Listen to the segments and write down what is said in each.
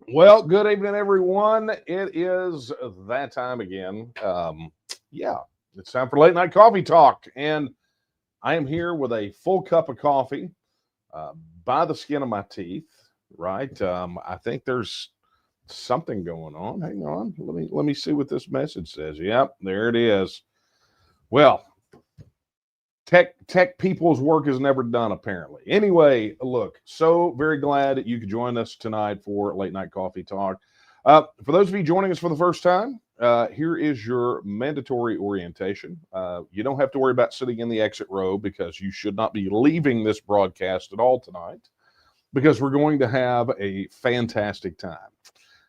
Well, good evening, everyone. It is that time again. Yeah, it's time for late night coffee talk, and I am here with a full cup of coffee uh, by the skin of my teeth. Right? I think there's something going on. Hang on, let me see what this message says. Yep, there it is. Well, tech people's work is never done apparently. Anyway, look, so very glad that you could join us tonight for late night coffee talk. For those of you joining us for the first time, here is your mandatory orientation. You don't have to worry about sitting in the exit row because you should not be leaving this broadcast at all tonight because we're going to have a fantastic time.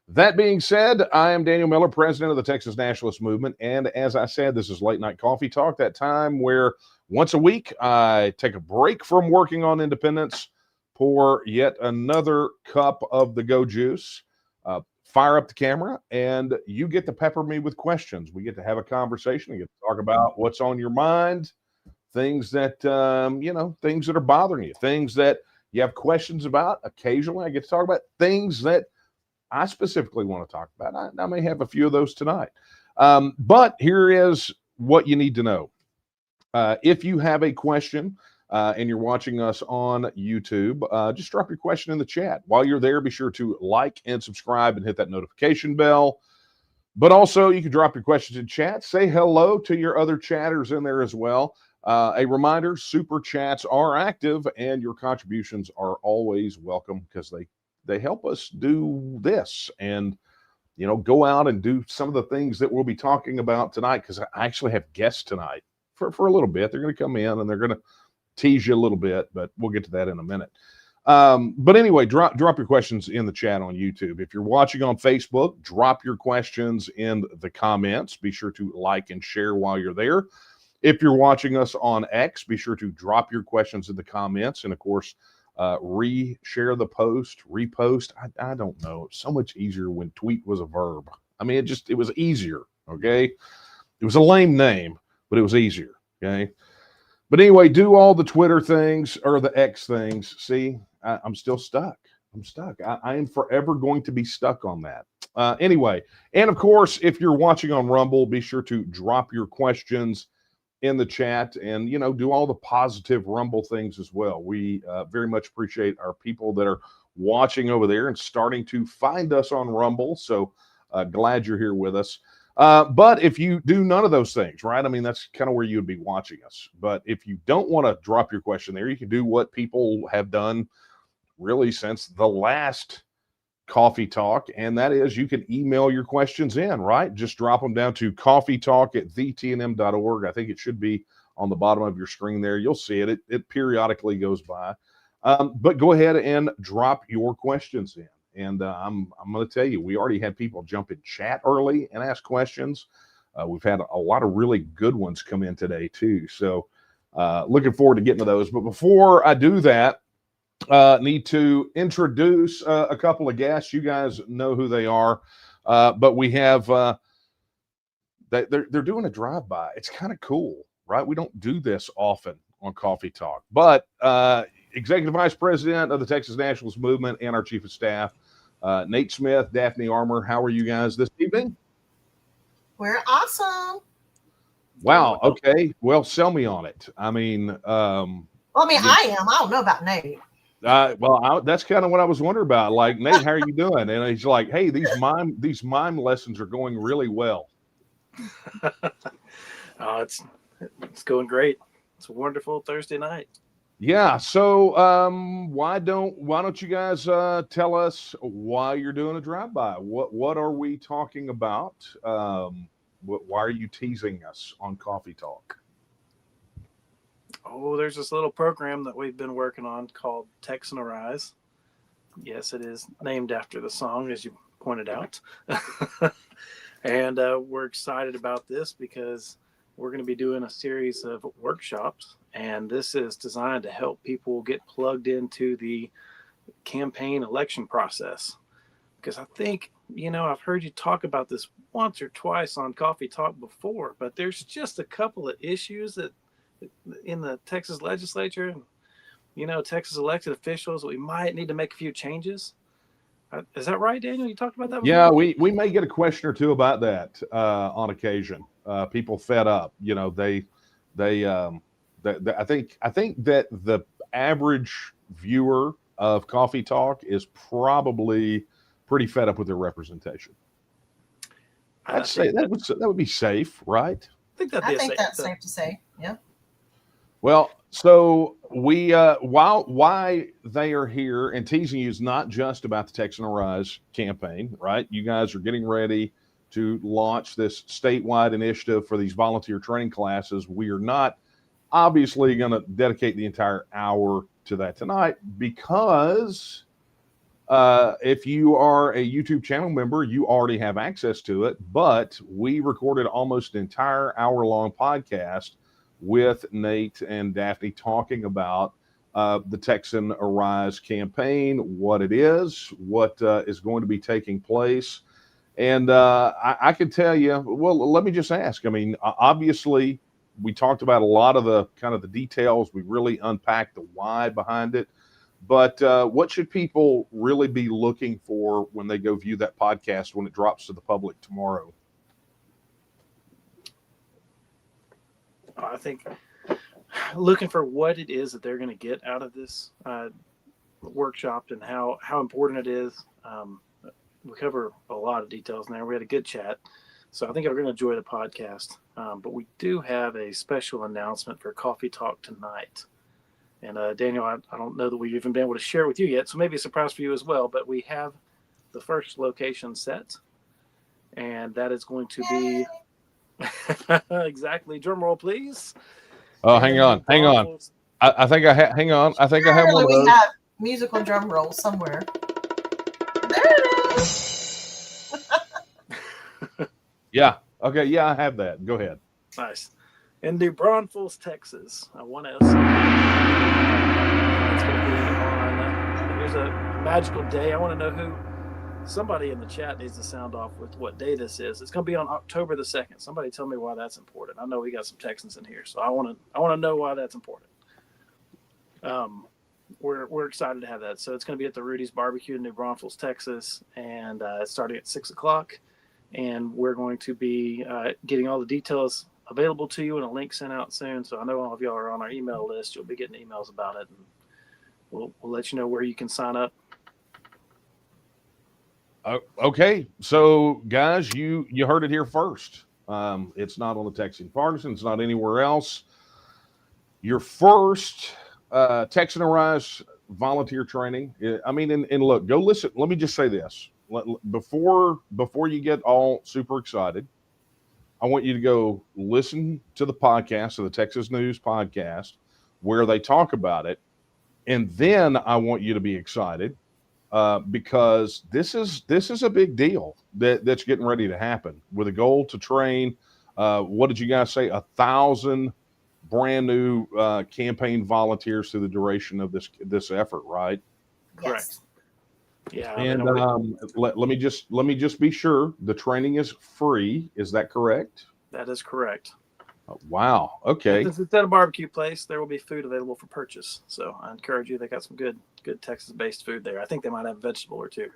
That being said, I am Daniel Miller, president of the Texas Nationalist movement. And as I said, this is Late Night Coffee Talk, that time where once a week I take a break from working on independence, pour yet another cup of the Go Juice, fire up the camera, and you get to pepper me with questions. We get to have a conversation. We get to talk about what's on your mind, things that, things that are bothering you, things that you have questions about. Occasionally, I get to talk about things that I specifically want to talk about. I may have a few of those tonight. But here is what you need to know. If you have a question and you're watching us on YouTube, just drop your question in the chat. While you're there, be sure to like and subscribe and hit that notification bell. But also, you can drop your questions in chat. Say hello to your other chatters in there as well. A reminder, super chats are active and your contributions are always welcome because they help us do this and go out and do some of the things that we'll be talking about tonight, because I actually have guests tonight for a little bit. They're going to come in and they're going to tease you a little bit, but we'll get to that in a minute. But anyway, drop your questions in the chat on YouTube. If you're watching on Facebook, drop your questions in the comments. Be sure to like and share while you're there. If you're watching us on X, be sure to drop your questions in the comments, and of course, re-share the post, repost. I don't know. It's so much easier when tweet was a verb. I mean, it was easier. Okay. It was a lame name, but it was easier. Okay. But anyway, do all the Twitter things or the X things. See, I'm still stuck. I'm stuck. I am forever going to be stuck on that. Anyway, and of course, if you're watching on Rumble, be sure to drop your questions in the chat and do all the positive Rumble things as well. We very much appreciate our people that are watching over there and starting to find us on Rumble. So glad you're here with us. But if you do none of those things, right? I mean, that's kind of where you would be watching us. But if you don't want to drop your question there, you can do what people have done really since the last coffee talk, and that is you can email your questions in, right? Just drop them down to coffeetalk@thetnm.org. I think it should be on the bottom of your screen there. You'll see it. It periodically goes by. But go ahead and drop your questions in. And I'm going to tell you, we already had people jump in chat early and ask questions. We've had a lot of really good ones come in today, too. So looking forward to getting to those. But before I do that, need to introduce a couple of guests. You guys know who they are, but we have they're doing a drive-by. It's kind of cool, right? We don't do this often on Coffee Talk, but Executive Vice President of the Texas Nationalist Movement and our Chief of Staff, Nate Smith, Daphne Armour. How are you guys this evening? We're awesome. Wow. Okay. Well, sell me on it. I mean, I am. I don't know about Nate. That's kind of what I was wondering about. Like, Nate, how are you doing? And he's like, hey, these mime lessons are going really well. It's going great. It's a wonderful Thursday night. Yeah. So why don't you guys tell us why you're doing a drive-by? What are we talking about? Why are you teasing us on Coffee Talk? Oh, there's this little program that we've been working on called Texian Arise. Yes, it is named after the song, as you pointed out. And we're excited about this because we're going to be doing a series of workshops, and this is designed to help people get plugged into the campaign election process. Because I think, I've heard you talk about this once or twice on Coffee Talk before, but there's just a couple of issues that in the Texas legislature, Texas elected officials, we might need to make a few changes. Is that right, Daniel? You talked about that before? Yeah, we may get a question or two about that on occasion. People fed up, I think that the average viewer of Coffee Talk is probably pretty fed up with their representation. I'd say that would be safe, right? I think that's safe to say. Yeah. Well, so we why they are here and teasing you is not just about the Texian Arise campaign, right? You guys are getting ready to launch this statewide initiative for these volunteer training classes. We are not obviously going to dedicate the entire hour to that tonight because if you are a YouTube channel member, you already have access to it. But we recorded almost an entire hour-long podcast with Nate and Daphne talking about the Texian Arise campaign, what it is, what is going to be taking place. And I can tell you, well, let me just ask. I mean, obviously, we talked about a lot of the kind of the details. We really unpacked the why behind it. But what should people really be looking for when they go view that podcast when it drops to the public tomorrow? I think looking for what it is that they're going to get out of this workshop and how important it is. We cover a lot of details in there. We had a good chat. So I think I'm going to enjoy the podcast. But we do have a special announcement for Coffee Talk tonight. And Daniel, I don't know that we've even been able to share with you yet. So maybe a surprise for you as well. But we have the first location set. And that is going to be exactly. Drum roll, please. Oh, hang on. I think I hang on. I think I have one of those. We have musical drum rolls somewhere. There it is. Yeah. Okay. Yeah, I have that. Go ahead. Nice. In New Braunfels, Texas. I want to. It's going to be on. Here's a magical day. I want to know who. Somebody in the chat needs to sound off with what day this is. It's going to be on October the 2nd. Somebody tell me why that's important. I know we got some Texans in here, so I want to know why that's important. We're excited to have that. So it's going to be at the Rudy's Barbecue in New Braunfels, Texas, and it's starting at 6:00. And we're going to be getting all the details available to you and a link sent out soon. So I know all of y'all are on our email list. You'll be getting emails about it, and we'll let you know where you can sign up. Okay, so guys, you heard it here first. It's not on the Texian Partisan. It's not anywhere else. Your first Texian Arise volunteer training. I mean, and look, go listen. Let me just say this before you get all super excited. I want you to go listen to the podcast, of the Texas News podcast, where they talk about it, and then I want you to be excited. Because this is a big deal that's getting ready to happen with a goal to train. What did you guys say? 1,000 brand new campaign volunteers through the duration of this effort, right? Correct. Yeah. And let me just be sure the training is free. Is that correct? That is correct. Oh, wow. Okay. This is at a barbecue place. There will be food available for purchase. So I encourage you. They got some good Texas-based food there. I think they might have a vegetable or two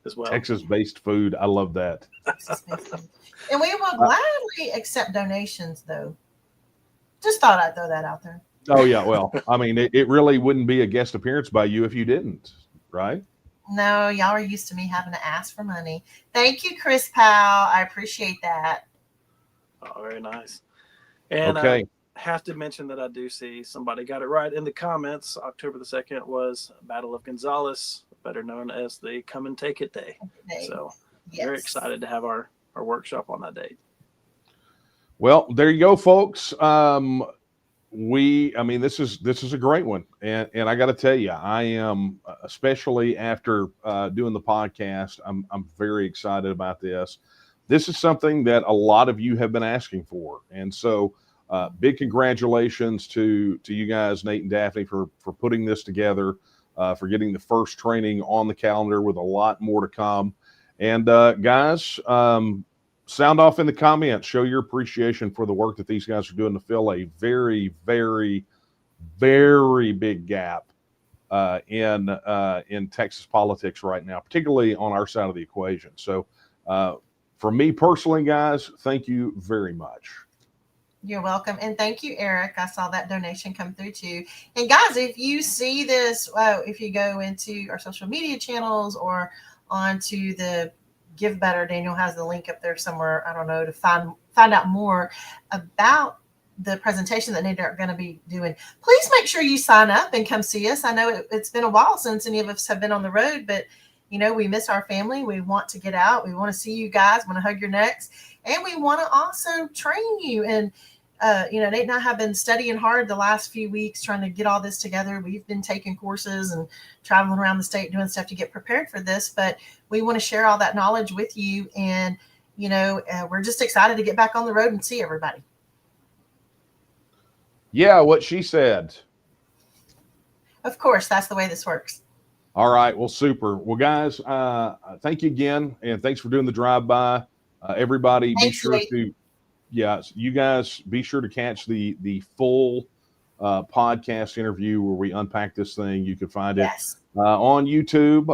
as well. Texas-based food. I love that. And we will gladly accept donations, though. Just thought I'd throw that out there. Oh, yeah. Well, I mean, it really wouldn't be a guest appearance by you if you didn't, right? No, y'all are used to me having to ask for money. Thank you, Chris Powell. I appreciate that. Oh, very nice. And okay. I have to mention that I do see somebody got it right in the comments. October the 2nd was Battle of Gonzales, better known as the Come and Take It Day. So very excited to have our workshop on that date. Well, there you go, folks. I mean, this is a great one. And I got to tell you, I am, especially after doing the podcast, I'm very excited about this. This is something that a lot of you have been asking for. And so big congratulations to you guys, Nate and Daphne, for putting this together, for getting the first training on the calendar with a lot more to come. And guys, sound off in the comments. Show your appreciation for the work that these guys are doing to fill a very, very, very big gap in Texas politics right now, particularly on our side of the equation. So for me personally, guys, thank you very much. You're welcome. And thank you, Eric. I saw that donation come through too. And guys, if you see this, if you go into our social media channels or onto the Give Better, Daniel has the link up there somewhere, I don't know, to find out more about the presentation that Nate are going to be doing. Please make sure you sign up and come see us. I know it's been a while since any of us have been on the road, but we miss our family. We want to get out. We want to see you guys, want to hug your necks, and we want to also train you. And Nate and I have been studying hard the last few weeks trying to get all this together. We've been taking courses and traveling around the state doing stuff to get prepared for this, but we want to share all that knowledge with you. And, we're just excited to get back on the road and see everybody. Yeah, what she said. Of course, that's the way this works. All right. Well, super. Well, guys, thank you again. And thanks for doing the drive-by. Everybody, Thanks, be sure Nate. to... Yes, you guys be sure to catch the full podcast interview where we unpack this thing. You can find it on YouTube.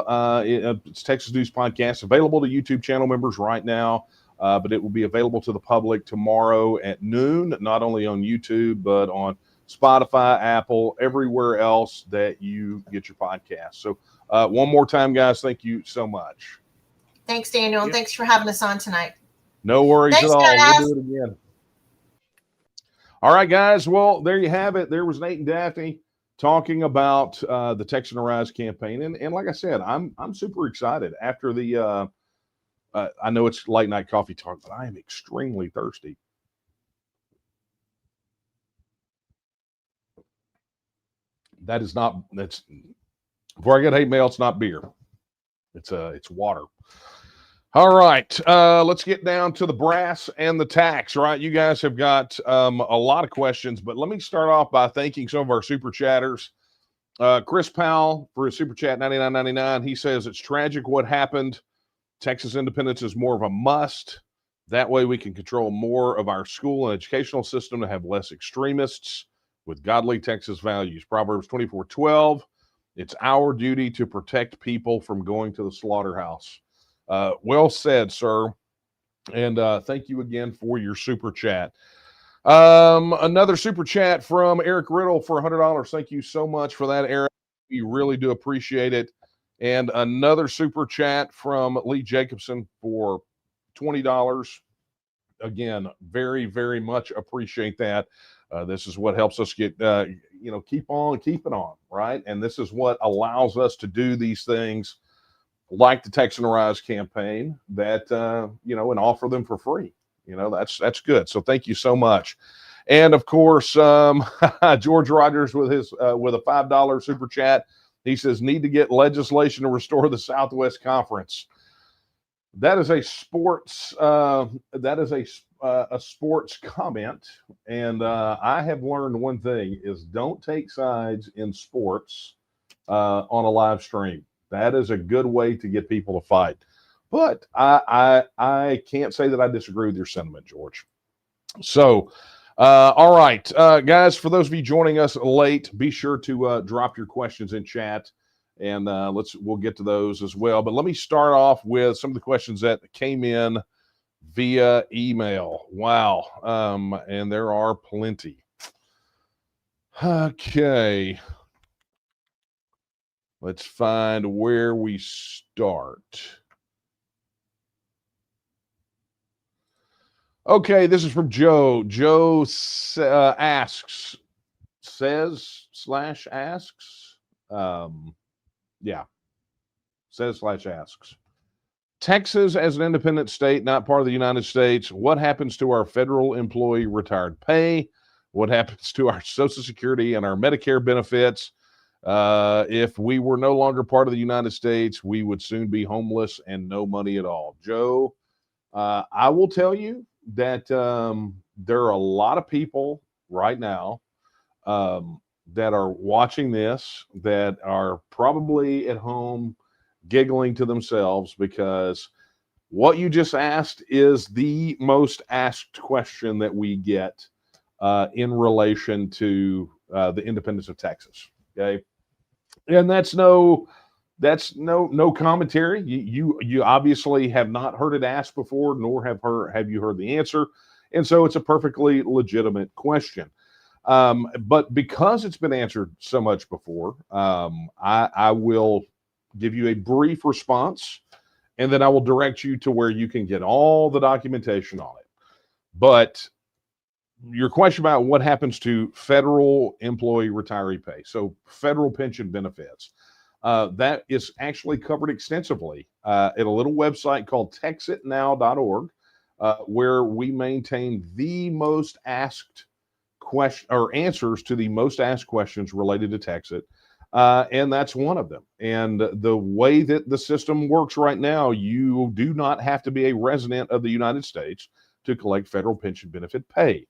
It's Texas News Podcast, available to YouTube channel members right now, but it will be available to the public tomorrow at noon, not only on YouTube, but on Spotify, Apple, everywhere else that you get your podcast. So one more time, guys, thank you so much. Thanks, Daniel, and thanks for having us on tonight. No worries Thanks, at all. guys. We'll do it again. All right, guys. Well, there you have it. There was Nate and Daphne talking about the Texian Arise campaign, and like I said, I'm super excited after the. I know it's late night coffee talk, but I am extremely thirsty. That's before I get hate mail. It's not beer. It's water. All right, let's get down to the brass and the tax, right? You guys have got a lot of questions, but let me start off by thanking some of our super chatters. Chris Powell for his super chat, $99.99. He says, it's tragic what happened. Texas independence is more of a must. That way we can control more of our school and educational system to have less extremists with godly Texas values. Proverbs 24:12, it's our duty to protect people from going to the slaughterhouse. Well said, sir. And thank you again for your super chat. Another super chat from Eric Riddle for $100. Thank you so much for that, Eric. We really do appreciate it. And another super chat from Lee Jacobson for $20. Again, very, very much appreciate that. This is what helps us get, keep on keeping on, right? And this is what allows us to do these things like the Texian Arise campaign that, and offer them for free. That's good. So thank you so much. And of course, George Rogers with a $5 super chat. He says, need to get legislation to restore the Southwest Conference. That is a sports sports comment. And I have learned one thing is don't take sides in sports on a live stream. That is a good way to get people to fight. But I can't say that I disagree with your sentiment, George. So, all right, guys, for those of you joining us late, be sure to drop your questions in chat, and we'll get to those as well. But let me start off with some of the questions that came in via email. Wow, and there are plenty. Okay. Let's find where we start. Okay, this is from Joe. Joe asks. Texas as an independent state, not part of the United States. What happens to our federal employee retired pay? What happens to our Social Security and our Medicare benefits? If we were no longer part of the United States, we would soon be homeless and no money at all. Joe, I will tell you that there are a lot of people right now that are watching this that are probably at home giggling to themselves because what you just asked is the most asked question that we get in relation to the independence of Texas. Okay. And that's no commentary. You obviously have not heard it asked before, nor have you heard the answer, and so it's a perfectly legitimate question. But because it's been answered so much before, I will give you a brief response, and then I will direct you to where you can get all the documentation on it. But your question about what happens to federal employee retiree pay, so federal pension benefits, that is actually covered extensively at a little website called texitnow.org, where we maintain the most asked question or answers to the most asked questions related to Texit. And that's one of them. And the way that the system works right now, you do not have to be a resident of the United States to collect federal pension benefit pay.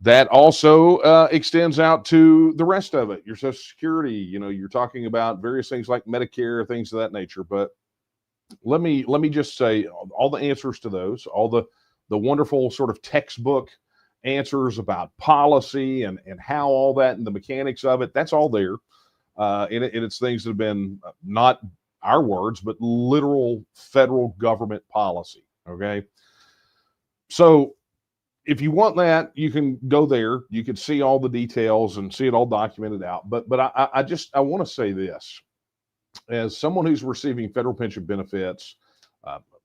That also extends out to the rest of it. Your Social Security, you're talking about various things like Medicare, things of that nature. But let me just say all the answers to those, all the wonderful sort of textbook answers about policy and how all that and the mechanics of it, that's all there. And it's things that have been not our words, but literal federal government policy. Okay. So if you want that, you can go there. You can see all the details and see it all documented out. But I want to say this, as someone who's receiving federal pension benefits,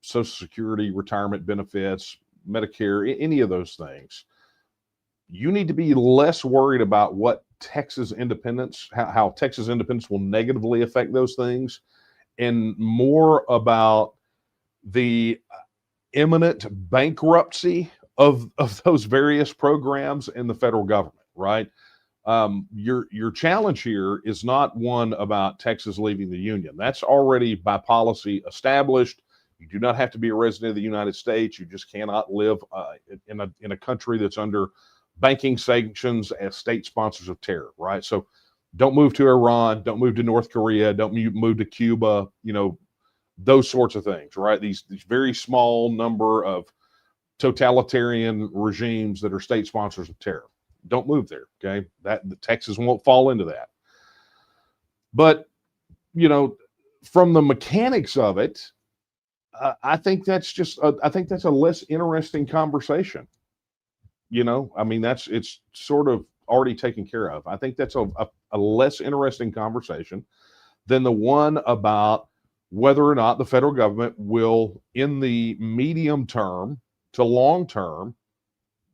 Social Security, retirement benefits, Medicare, any of those things, you need to be less worried about what Texas independence, how Texas independence will negatively affect those things, and more about the imminent bankruptcy of those various programs in the federal government, right? Your challenge here is not one about Texas leaving the union. That's already by policy established. You do not have to be a resident of the United States. You just cannot live in a country that's under banking sanctions as state sponsors of terror, right? So don't move to Iran, don't move to North Korea, don't move to Cuba, those sorts of things, right? These very small number of totalitarian regimes that are state sponsors of terror. Don't move there, okay? The Texas won't fall into that. But, from the mechanics of it, I think that's a less interesting conversation. It's sort of already taken care of. I think that's a less interesting conversation than the one about whether or not the federal government will, in the medium term to long term,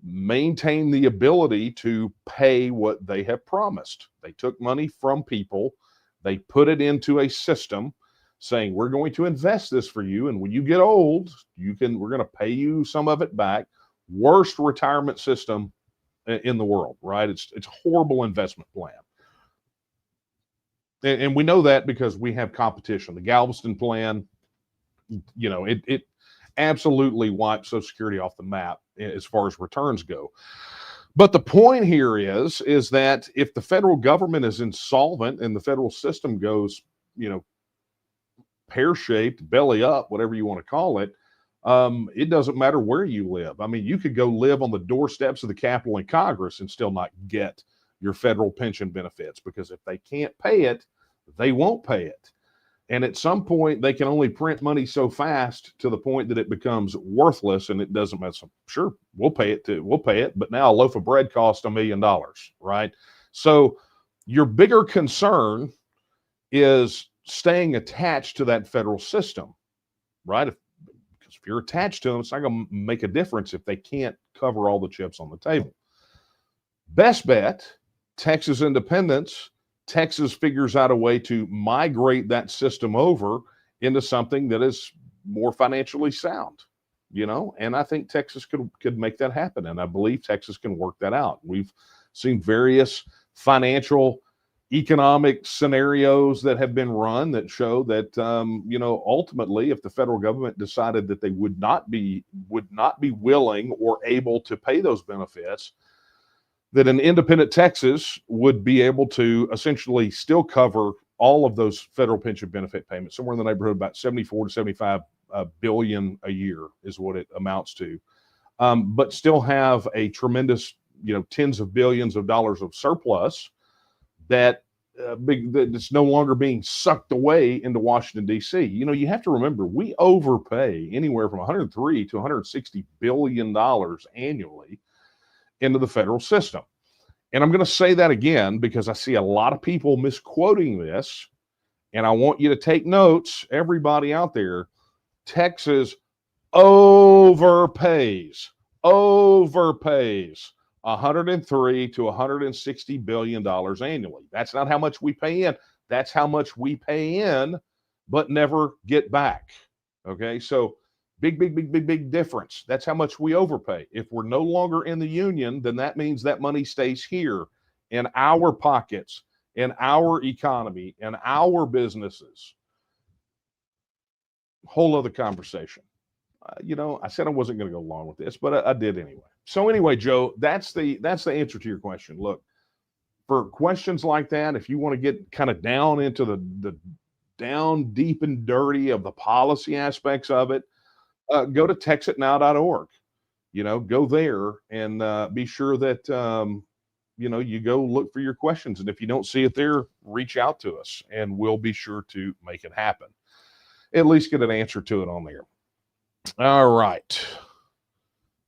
maintain the ability to pay what they have promised. They took money from people, they put it into a system saying, we're going to invest this for you, and when you get old, we're going to pay you some of it back. Worst retirement system in the world, right? It's a horrible investment plan. And we know that because we have competition. The Galveston plan, it absolutely wipes Social Security off the map as far as returns go. But the point here is that if the federal government is insolvent and the federal system goes, pear-shaped, belly up, whatever you want to call it, it doesn't matter where you live. I mean, you could go live on the doorsteps of the Capitol and Congress and still not get your federal pension benefits, because if they can't pay it, they won't pay it. And at some point, they can only print money so fast to the point that it becomes worthless, and it doesn't matter. Sure, we'll pay it, but now a loaf of bread costs $1 million, right? So your bigger concern is staying attached to that federal system, right? Because if you're attached to them, it's not going to make a difference if they can't cover all the chips on the table. Best bet, Texas independence. Texas figures out a way to migrate that system over into something that is more financially sound, and I think Texas could make that happen. And I believe Texas can work that out. We've seen various financial, economic scenarios that have been run that show that, ultimately, if the federal government decided that they would not be willing or able to pay those benefits, that an independent Texas would be able to essentially still cover all of those federal pension benefit payments, somewhere in the neighborhood of about 74 to 75 billion a year is what it amounts to, but still have a tremendous, tens of billions of dollars of surplus that that's no longer being sucked away into Washington, D.C. You have to remember, we overpay anywhere from 103 to 160 billion dollars annually into the federal system. And I'm going to say that again because I see a lot of people misquoting this, and I want you to take notes, everybody out there. Texas overpays 103 to 160 billion dollars annually. That's not how much we pay in. That's how much we pay in, but never get back. Okay, so big difference. That's how much we overpay. If we're no longer in the union, then that means that money stays here in our pockets, in our economy, in our businesses. Whole other conversation. I said I wasn't going to go along with this, but I did anyway. So anyway, Joe, that's the answer to your question. Look, for questions like that, if you want to get kind of down into the down deep and dirty of the policy aspects of it, go to texitnow.org. Go there and be sure that you go look for your questions. And if you don't see it there, reach out to us, and we'll be sure to make it happen. At least get an answer to it on there. All right.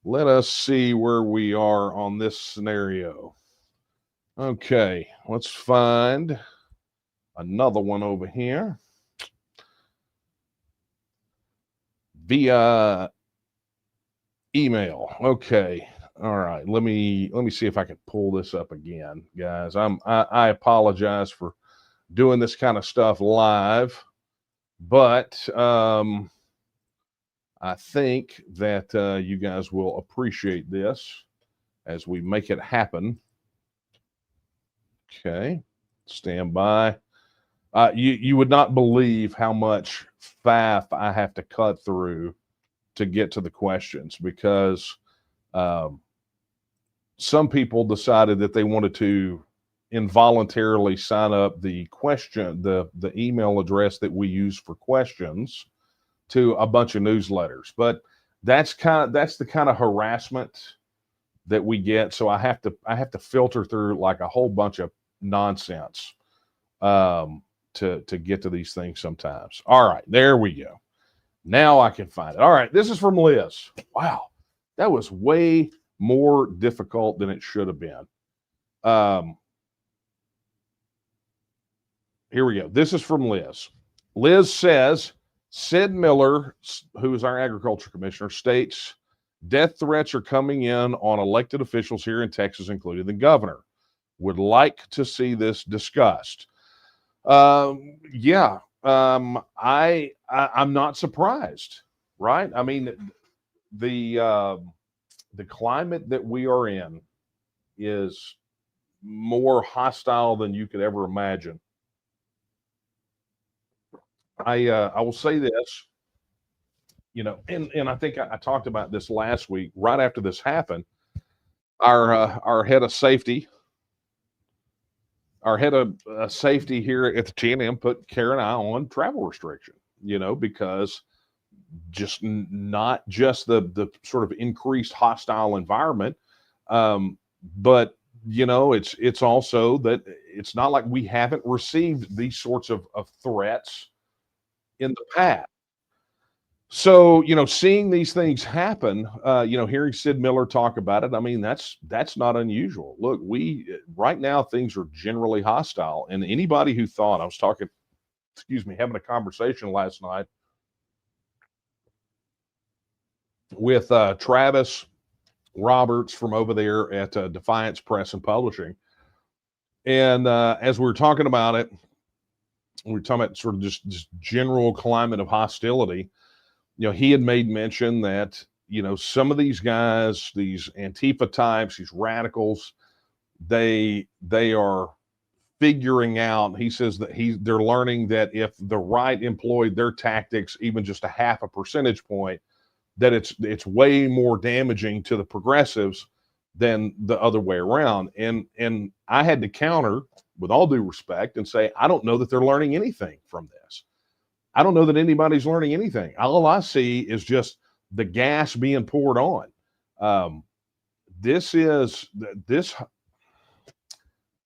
Let us see where we are on this scenario. Okay, let's find another one over here. Via email. Okay. All right. Let me see if I can pull this up again, guys. I apologize for doing this kind of stuff live, but I think that you guys will appreciate this as we make it happen. Okay, stand by. You would not believe how much faff I have to cut through to get to the questions, because some people decided that they wanted to involuntarily sign up the email address that we use for questions to a bunch of newsletters. But that's the kind of harassment that we get. So I have to filter through like a whole bunch of nonsense to get to these things sometimes. All right, there we go. Now I can find it. All right, this is from Liz. Wow, that was way more difficult than it should have been. Here we go. This is from Liz. Liz says, Sid Miller, who is our agriculture commissioner, states death threats are coming in on elected officials here in Texas, including the governor. Would like to see this discussed. I'm not surprised, right? I mean, the climate that we are in is more hostile than you could ever imagine. I will say this, and I think I talked about this last week, right after this happened. Our head of safety, here at the T&M put Karen and I on travel restriction, because just not just the sort of increased hostile environment, but it's also that it's not like we haven't received these sorts of threats in the past. So, seeing these things happen, hearing Sid Miller talk about it, I mean, that's not unusual. Look, right now things are generally hostile, and anybody who thought, I was having a conversation last night with Travis Roberts from over there at Defiance Press and Publishing. And as we were talking about it, we were talking about sort of just general climate of hostility. He had made mention that, some of these guys, these Antifa types, these radicals, they are figuring out, he says that they're learning that if the right employed their tactics, even just a half a percentage point, that it's way more damaging to the progressives than the other way around. And I had to counter, with all due respect, and say, I don't know that they're learning anything from this. I don't know that anybody's learning anything. All I see is just the gas being poured on.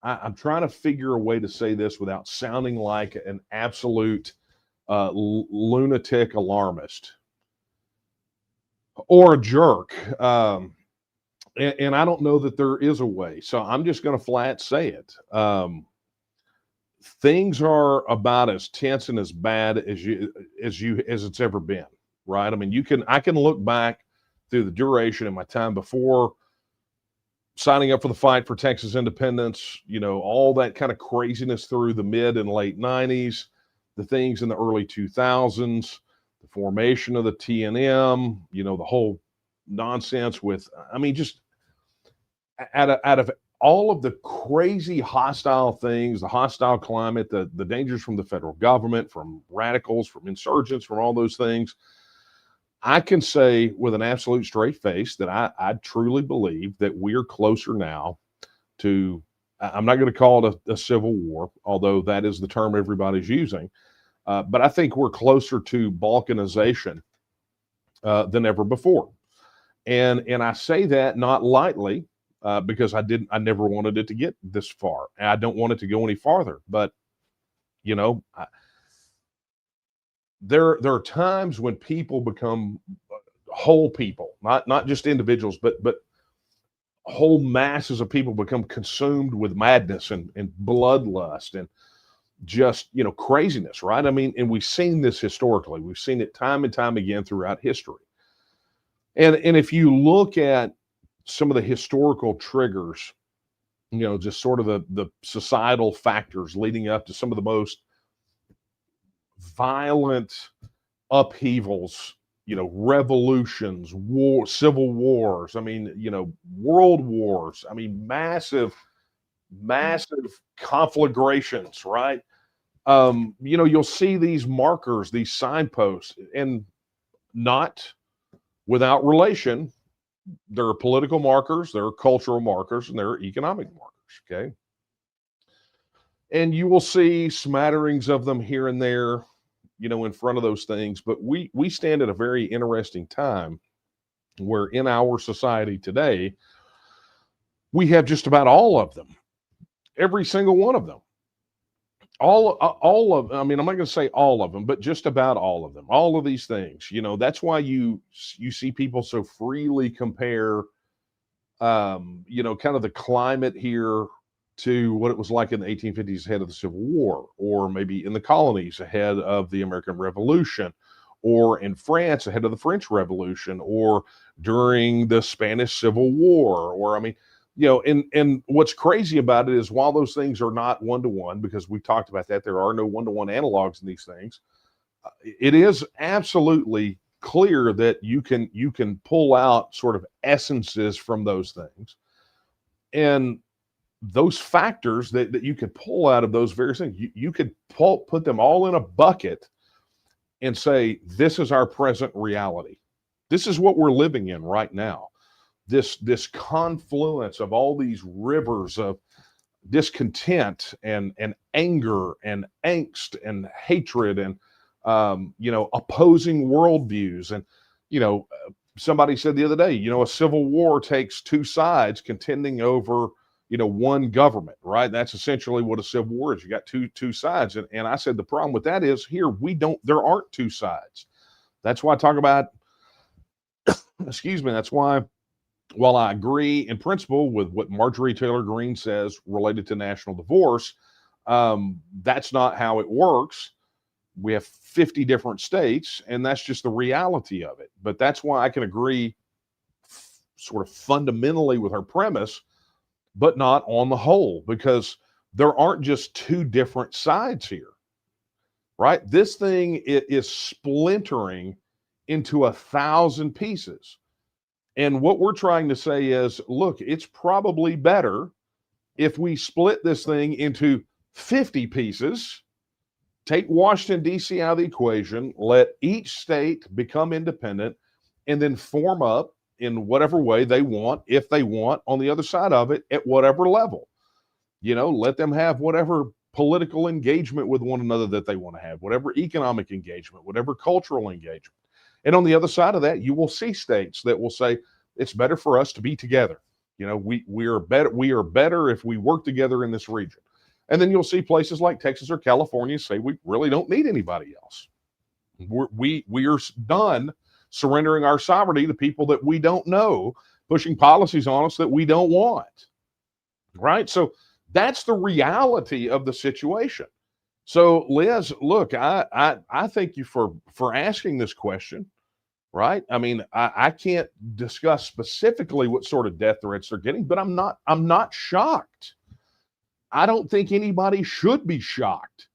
I'm trying to figure a way to say this without sounding like an absolute lunatic alarmist or a jerk. And I don't know that there is a way. So I'm just going to flat say it. Things are about as tense and as bad as it's ever been, right? I mean, I can look back through the duration of my time before signing up for the fight for Texas independence, all that kind of craziness through the mid and late 90s, the things in the early 2000s, the formation of the TNM, the whole nonsense with, I mean, just out of all of the crazy hostile things, the hostile climate, the dangers from the federal government, from radicals, from insurgents, from all those things, I can say with an absolute straight face that I truly believe that we're closer now to, I'm not going to call it a civil war, although that is the term everybody's using, but I think we're closer to balkanization than ever before. And I say that not lightly, because I never wanted it to get this far. And I don't want it to go any farther. But, there are times when people become whole people, not just individuals, but whole masses of people become consumed with madness and bloodlust and just, craziness, right? I mean, and we've seen this historically. We've seen it time and time again throughout history. And if you look at some of the historical triggers, just sort of the societal factors leading up to some of the most violent upheavals, revolutions, civil wars, I mean, world wars, I mean, massive conflagrations, right? You'll see these markers, these signposts, and not without relation. There are political markers, there are cultural markers, and there are economic markers, okay? And you will see smatterings of them here and there, in front of those things. But we stand at a very interesting time where in our society today, we have just about all of them, every single one of them. All of, I mean, I'm not going to say all of them, but just about all of them, all of these things, that's why you see people so freely compare, kind of the climate here to what it was like in the 1850s ahead of the Civil War, or maybe in the colonies ahead of the American Revolution, or in France ahead of the French Revolution, or during the Spanish Civil War, or, I mean, and what's crazy about it is while those things are not one-to-one, because we talked about that, there are no one-to-one analogs in these things, it is absolutely clear that you can pull out sort of essences from those things. And those factors that you could pull out of those various things, you could put them all in a bucket and say, this is our present reality. This is what we're living in right now. This confluence of all these rivers of discontent and anger and angst and hatred and opposing worldviews. And somebody said the other day, a civil war takes two sides contending over one government, right? That's essentially what a civil war is. You got two sides. And I said the problem with that is here there aren't two sides. That's why I talk about excuse me, that's why, while I agree in principle with what Marjorie Taylor Greene says related to national divorce, that's not how it works. We have 50 different states, and that's just the reality of it. But that's why I can agree sort of fundamentally with her premise, but not on the whole, because there aren't just two different sides here, right? This thing is splintering into 1,000 pieces. And what we're trying to say is, look, it's probably better if we split this thing into 50 pieces, take Washington, D.C. out of the equation, let each state become independent, and then form up in whatever way they want, if they want, on the other side of it, at whatever level. Let them have whatever political engagement with one another that they want to have, whatever economic engagement, whatever cultural engagement. And on the other side of that, you will see states that will say, it's better for us to be together. We are better. We are better if we work together in this region. And then you'll see places like Texas or California say we really don't need anybody else. We are done surrendering our sovereignty to people that we don't know, pushing policies on us that we don't want. Right? So that's the reality of the situation. So Liz, look, I thank you for asking this question. Right? I mean, I can't discuss specifically what sort of death threats they're getting, but I'm not shocked. I don't think anybody should be shocked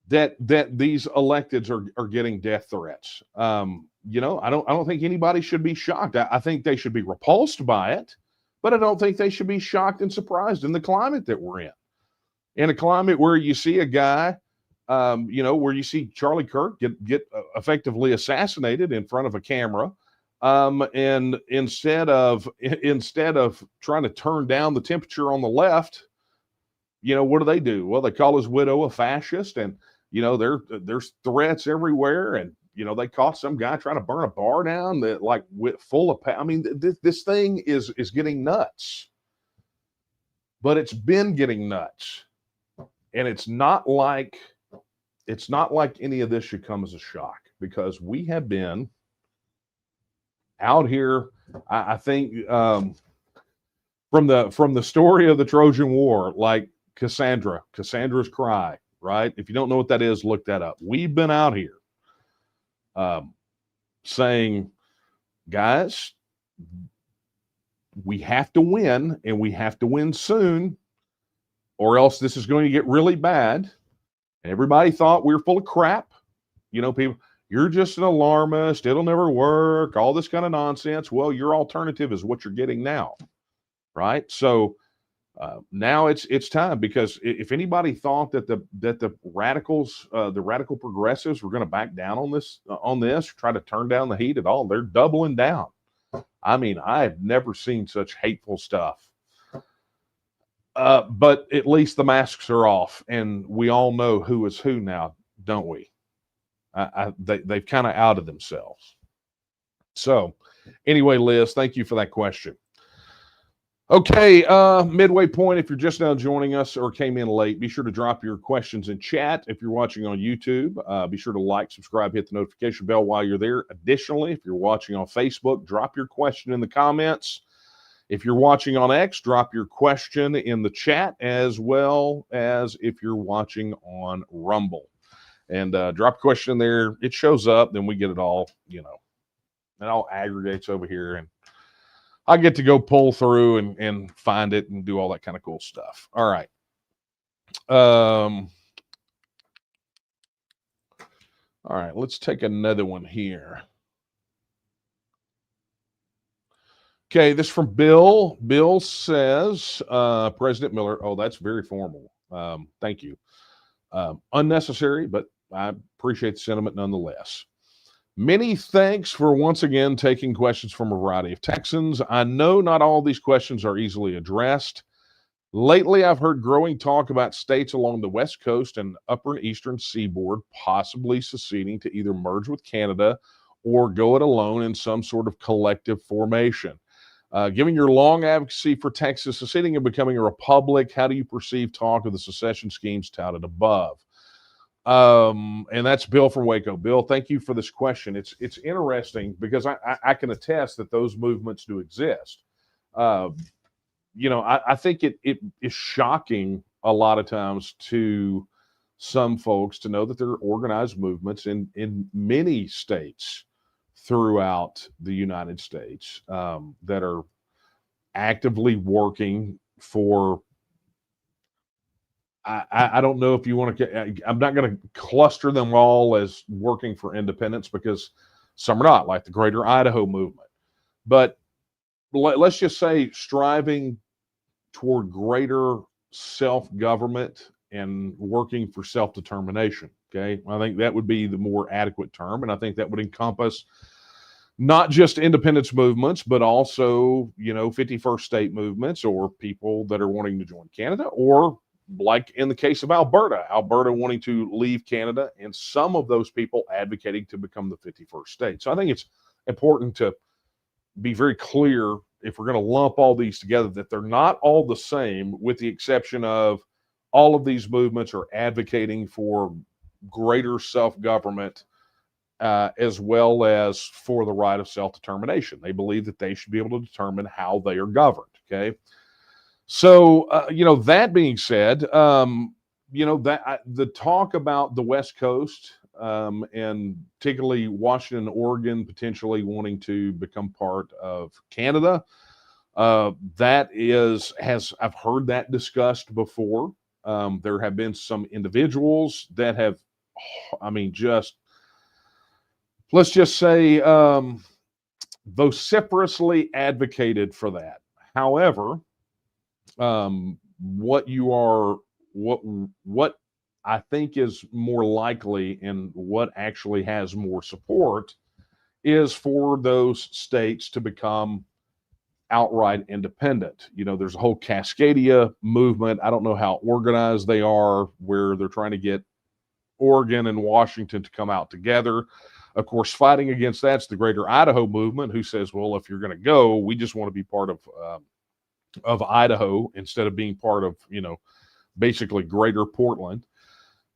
that these electeds are getting death threats. I don't think anybody should be shocked. I think they should be repulsed by it, but I don't think they should be shocked and surprised in the climate that we're in. In a climate where you see a guy, where you see Charlie Kirk get effectively assassinated in front of a camera, and instead of trying to turn down the temperature on the left, what do? Well, they call his widow a fascist, and there's threats everywhere, and they caught some guy trying to burn a bar down that full of. I mean, this thing is getting nuts, but it's been getting nuts, and it's not like any of this should come as a shock, because we have been out here. I think from the story of the Trojan War, like Cassandra's cry, right? If you don't know what that is, look that up. We've been out here saying, guys, we have to win, and we have to win soon, or else this is going to get really bad. Everybody thought we were full of crap. People, you're just an alarmist. It'll never work. All this kind of nonsense. Well, your alternative is what you're getting now, right? So now it's time, because if anybody thought that the radicals, the radical progressives, were going to back down on this, try to turn down the heat at all, they're doubling down. I mean, I have never seen such hateful stuff. But at least the masks are off, and we all know who is who now, don't we? They've kind of outed themselves. So anyway, Liz, thank you for that question. Okay, midway point, if you're just now joining us or came in late, be sure to drop your questions in chat. If you're watching on YouTube, be sure to like, subscribe, hit the notification bell while you're there. Additionally, if you're watching on Facebook, drop your question in the comments. If you're watching on X, drop your question in the chat, as well as if you're watching on Rumble. And drop a question in there. It shows up, then we get it all, it all aggregates over here, and I get to go pull through and find it and do all that kind of cool stuff. All right. All right, let's take another one here. Okay, this is from Bill. Bill says, President Miller, oh, that's very formal. Thank you. Unnecessary, but I appreciate the sentiment nonetheless. Many thanks for once again taking questions from a variety of Texans. I know not all these questions are easily addressed. Lately, I've heard growing talk about states along the West Coast and upper and eastern seaboard possibly seceding to either merge with Canada or go it alone in some sort of collective formation. Given your long advocacy for Texas seceding and becoming a republic, how do you perceive talk of the secession schemes touted above? And that's Bill from Waco. Bill, thank you for this question. It's interesting because I can attest that those movements do exist. I think it is shocking a lot of times to some folks to know that there are organized movements in many states throughout the United States that are actively working for, I don't know if you want to, I'm not going to cluster them all as working for independence, because some are not, like the Greater Idaho movement. But let's just say striving toward greater self-government and working for self-determination. Okay, I think that would be the more adequate term, and I think that would encompass not just independence movements, but also 51st state movements, or people that are wanting to join Canada, or like in the case of Alberta wanting to leave Canada, and some of those people advocating to become the 51st state. So I think it's important to be very clear if we're going to lump all these together, that they're not all the same, with the exception of all of these movements are advocating for greater self-government, as well as for the right of self-determination. They believe that they should be able to determine how they are governed. Okay. So, that being said, the talk about the West Coast, and particularly Washington and Oregon potentially wanting to become part of Canada, I've heard that discussed before. There have been some individuals that have, let's just say, vociferously advocated for that. However, what I think is more likely and what actually has more support is for those states to become outright independent. There's a whole Cascadia movement. I don't know how organized they are, where they're trying to get Oregon and Washington to come out together. Of course, fighting against that's the Greater Idaho movement, who says, well, if you're going to go, we just want to be part of Idaho instead of being part of, basically Greater Portland.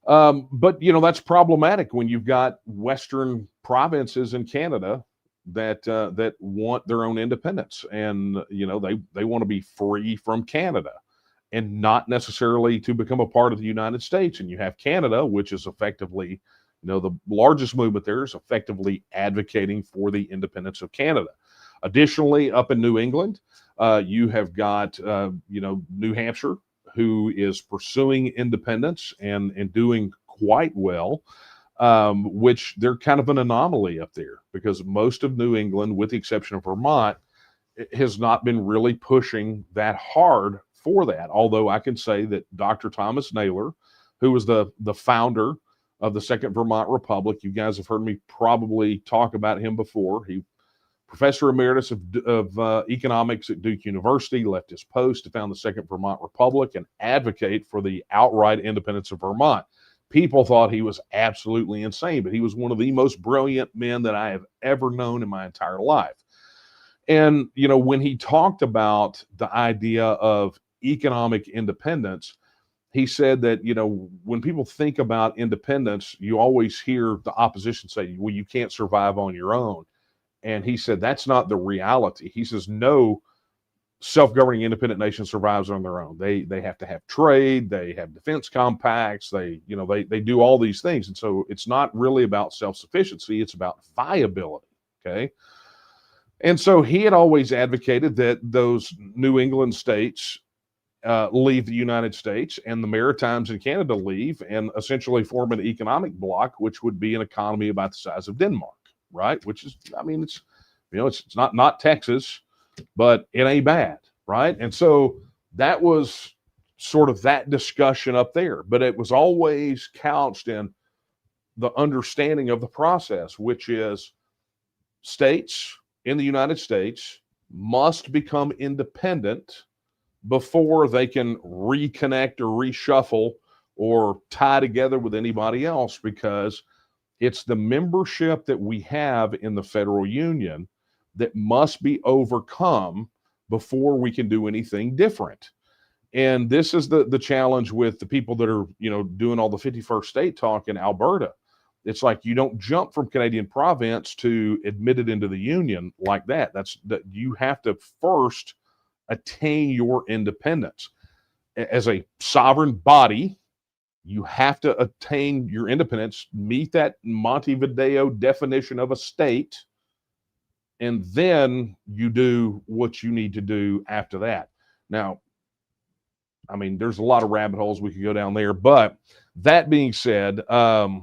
But that's problematic when you've got Western provinces in Canada that want their own independence, and they want to be free from Canada and not necessarily to become a part of the United States. And you have Canada, which is effectively, the largest movement there is effectively advocating for the independence of Canada. Additionally, up in New England, you have got New Hampshire, who is pursuing independence and doing quite well, which they're kind of an anomaly up there, because most of New England, with the exception of Vermont, has not been really pushing that hard for that. Although I can say that Dr. Thomas Naylor, who was the founder of the Second Vermont Republic, you guys have heard me probably talk about him before. He Professor Emeritus of Economics at Duke University, left his post to found the Second Vermont Republic and advocate for the outright independence of Vermont. People thought he was absolutely insane, but he was one of the most brilliant men that I have ever known in my entire life. And, when he talked about the idea of economic independence, he said that, when people think about independence, you always hear the opposition say, well, you can't survive on your own. And he said, that's not the reality. He says, no self-governing independent nation survives on their own. They have to have trade. They have defense compacts. They do all these things. And so it's not really about self-sufficiency. It's about viability. Okay. And so he had always advocated that those New England states leave the United States, and the Maritimes and Canada leave, and essentially form an economic bloc, which would be an economy about the size of Denmark. Right, which is, it's not Texas, but it ain't bad, right? And so that was sort of that discussion up there, but it was always couched in the understanding of the process, which is states in the United States must become independent before they can reconnect or reshuffle or tie together with anybody else, because it's the membership that we have in the federal union that must be overcome before we can do anything different. And this is the challenge with the people that are, doing all the 51st state talk in Alberta. It's like, you don't jump from Canadian province to admitted into the union like that. You have to first attain your independence. As a sovereign body, you have to attain your independence, meet that Montevideo definition of a state, and then you do what you need to do after that. Now, there's a lot of rabbit holes we could go down there, but that being said, I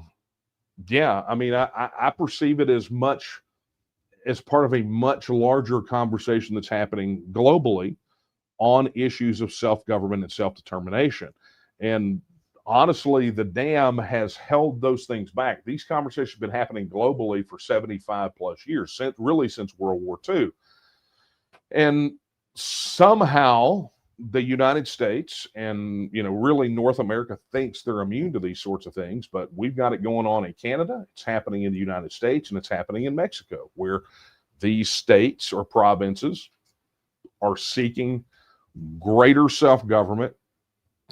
perceive it as part of a much larger conversation that's happening globally on issues of self-government and self-determination. And honestly, the dam has held those things back. These conversations have been happening globally for 75 plus years, since World War II. And somehow the United States and, really North America thinks they're immune to these sorts of things, but we've got it going on in Canada. It's happening in the United States, and it's happening in Mexico, where these states or provinces are seeking greater self-government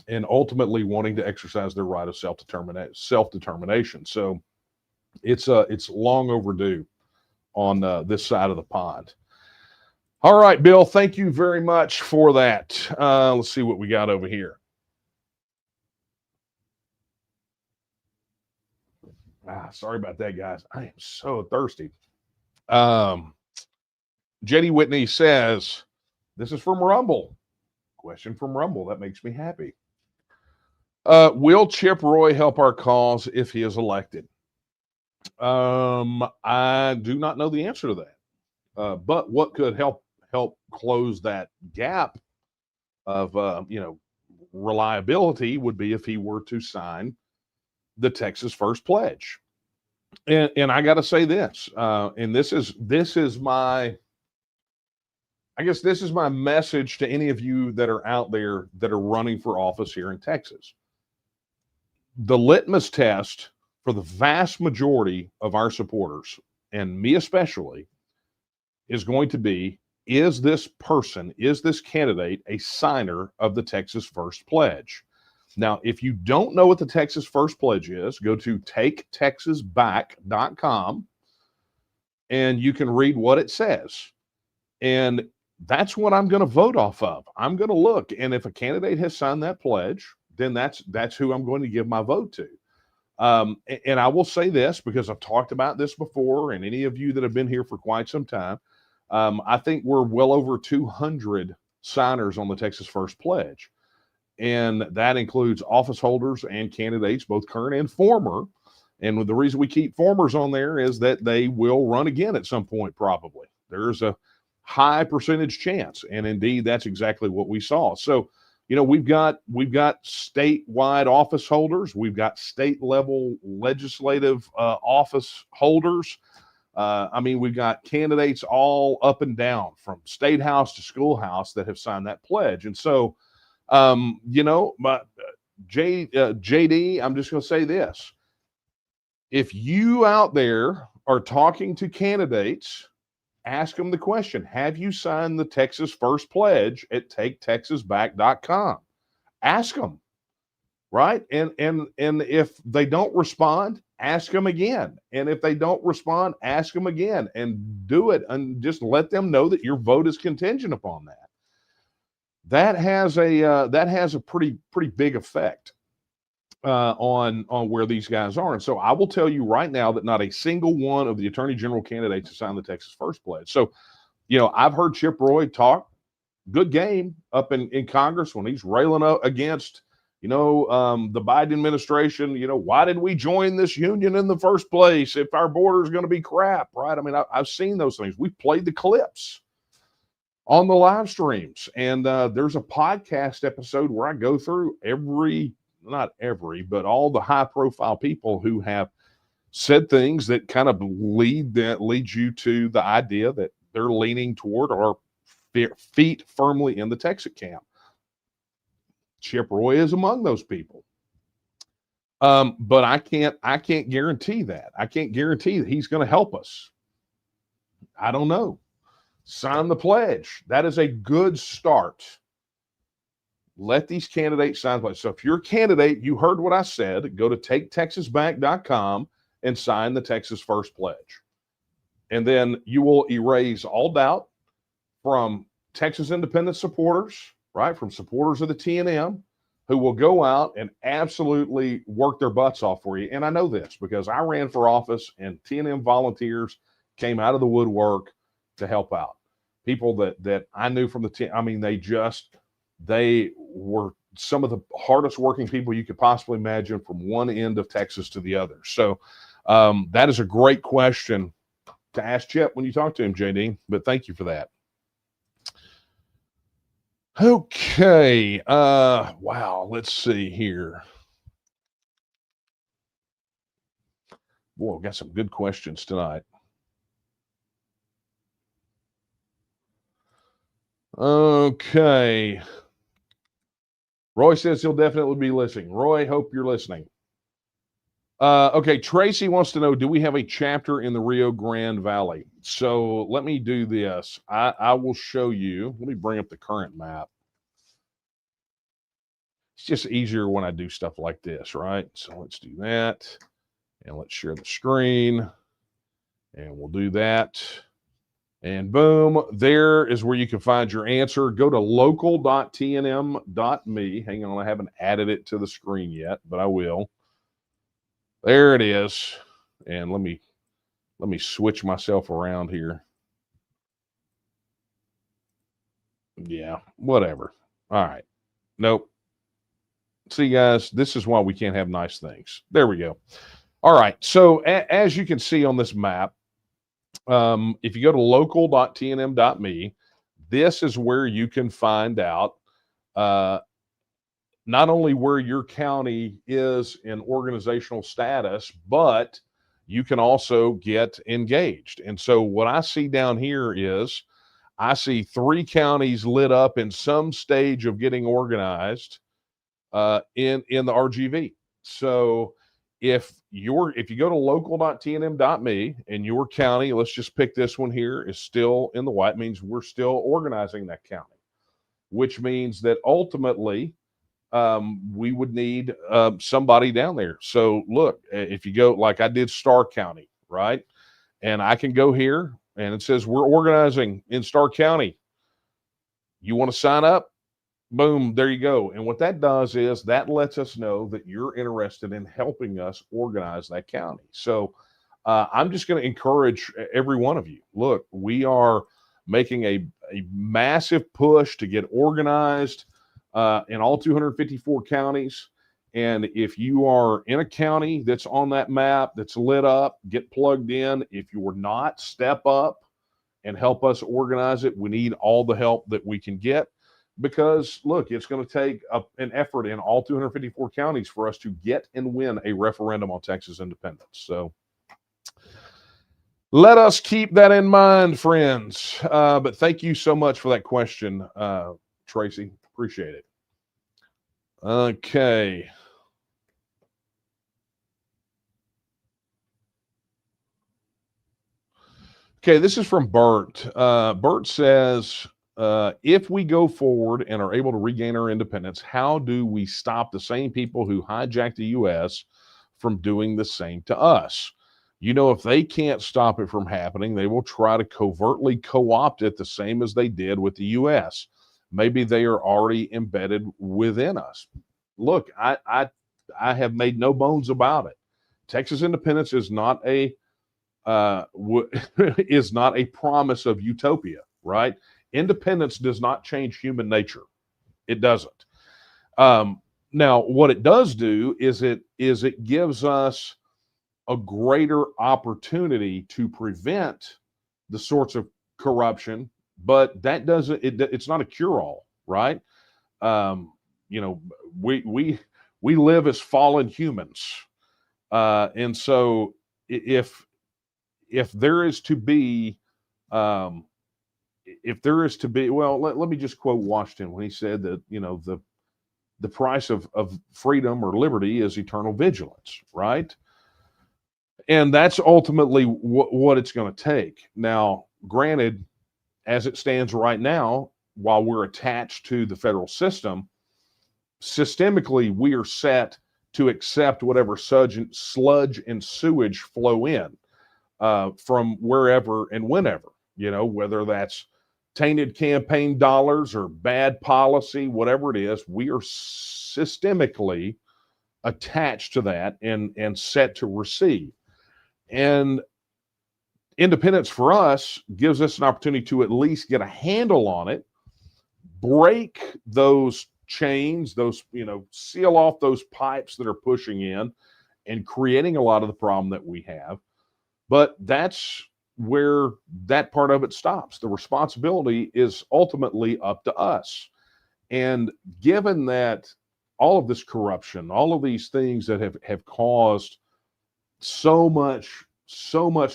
and ultimately wanting to exercise their right of self-determination. So it's long overdue on this side of the pond. All right, Bill, thank you very much for that. Let's see what we got over here. Sorry about that, guys. I am so thirsty. JD Whitney says, this is from Rumble. Question from Rumble. That makes me happy. Will Chip Roy help our cause if he is elected? I do not know the answer to that. But what could help close that gap of reliability would be if he were to sign the Texas First Pledge. And I got to say this, and this is my, I guess this is my message to any of you that are out there that are running for office here in Texas. The litmus test for the vast majority of our supporters, and me especially, is going to be, is this candidate a signer of the Texas First Pledge? Now, if you don't know what the Texas First Pledge is, go to taketexasback.com and you can read what it says. And that's what I'm going to vote off of. I'm going to look, and if a candidate has signed that pledge, then that's who I'm going to give my vote to. And I will say this because I've talked about this before, and any of you that have been here for quite some time, I think we're well over 200 signers on the Texas First Pledge. And that includes office holders and candidates, both current and former. And the reason we keep formers on there is that they will run again at some point, probably. There's a high percentage chance. And indeed, that's exactly what we saw. So, we've got statewide office holders. We've got state level legislative office holders. We've got candidates all up and down from state house to schoolhouse that have signed that pledge. And so, JD, I'm just going to say this. If you out there are talking to candidates, ask them the question, have you signed the Texas First Pledge at taketexasback.com? Ask them, right? And if they don't respond, ask them again. And if they don't respond, ask them again, and do it, and just let them know that your vote is contingent upon that. That has a pretty big effect on where these guys are. And so I will tell you right now that not a single one of the attorney general candidates has signed the Texas First Pledge. So, I've heard Chip Roy talk good game up in Congress when he's railing up against, the Biden administration. Why did we join this union in the first place if our border is going to be crap, right? I've seen those things. We've played the clips on the live streams. And there's a podcast episode where I go through but all the high profile people who have said things that kind of lead you to the idea that they're leaning toward or feet firmly in the Texas camp. Chip Roy is among those people. But I can't guarantee that. I can't guarantee that he's going to help us. I don't know. Sign the pledge. That is a good start. Let these candidates sign the pledge. So if you're a candidate, you heard what I said, go to taketexasback.com and sign the Texas First Pledge. And then you will erase all doubt from Texas independent supporters, right? From supporters of the TNM who will go out and absolutely work their butts off for you. And I know this because I ran for office and TNM volunteers came out of the woodwork to help out. People that I knew from the team. They were some of the hardest working people you could possibly imagine from one end of Texas to the other. So that is a great question to ask Chip when you talk to him, JD, but thank you for that. Okay. Wow. Let's see here. Boy, we got some good questions tonight. Okay. Roy says he'll definitely be listening. Roy, hope you're listening. Okay, Tracy wants to know, do we have a chapter in the Rio Grande Valley? So let me do this. I will show you. Let me bring up the current map. It's just easier when I do stuff like this, right? So let's do that. And let's share the screen. And we'll do that. And boom, there is where you can find your answer. Go to local.tnm.me. Hang on, I haven't added it to the screen yet, but I will. There it is. And let me switch myself around here. Yeah, whatever. All right. Nope. See, guys, this is why we can't have nice things. There we go. All right. So as you can see on this map, if you go to local.tnm.me, this is where you can find out not only where your county is in organizational status, but you can also get engaged. And so what I see down here is I see 3 counties lit up in some stage of getting organized in the RGV. So if you go to local.tnm.me and your county, let's just pick this one here, is still in the white, means we're still organizing that county, which means that ultimately we would need somebody down there. So look, if you go, like I did Starr County, right? And I can go here and it says we're organizing in Starr County. You want to sign up? Boom, there you go. And what that does is that lets us know that you're interested in helping us organize that county. So I'm just going to encourage every one of you. Look, we are making a massive push to get organized in all 254 counties. And if you are in a county that's on that map, that's lit up, get plugged in. If you're not, step up and help us organize it. We need all the help that we can get because, look, it's going to take an effort in all 254 counties for us to get and win a referendum on Texas independence. So let us keep that in mind, friends. But thank you so much for that question, Tracy. Appreciate it. Okay. Okay, this is from Bert. Bert says, if we go forward and are able to regain our independence, how do we stop the same people who hijacked the U.S. from doing the same to us? You know, if they can't stop it from happening, they will try to covertly co-opt it the same as they did with the U.S. Maybe they are already embedded within us. Look, I have made no bones about it. Texas independence is not a is not a promise of utopia, right? Independence does not change human nature. It doesn't. Now, what it does do is it gives us a greater opportunity to prevent the sorts of corruption, but that doesn't. It's not a cure-all, right? You know, we live as fallen humans, and so if there is to be well, let me just quote Washington when he said that, you know, the price of freedom or liberty is eternal vigilance, right? And that's ultimately what it's going to take. Now, granted, as it stands right now, while we're attached to the federal system, systemically we are set to accept whatever sludge and sewage flow in from wherever and whenever, you know, whether that's tainted campaign dollars or bad policy, whatever it is, we are systemically attached to that and set to receive. And independence for us gives us an opportunity to at least get a handle on it, break those chains, those, you know, seal off those pipes that are pushing in and creating a lot of the problem that we have. But that's where that part of it stops. The responsibility is ultimately up to us. And given that all of this corruption, all of these things that have caused so much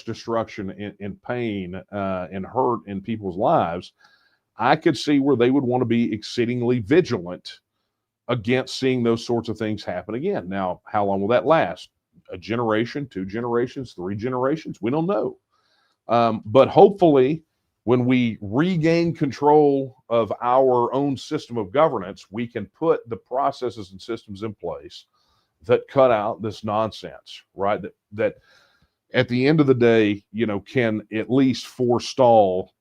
destruction and pain and hurt in people's lives, I could see where they would want to be exceedingly vigilant against seeing those sorts of things happen again. Now, how long will that last? a generation, 2 generations, 3 generations. We don't know. But hopefully, when we regain control of our own system of governance, we can put the processes and systems in place that cut out this nonsense, right? That at the end of the day, can at least forestall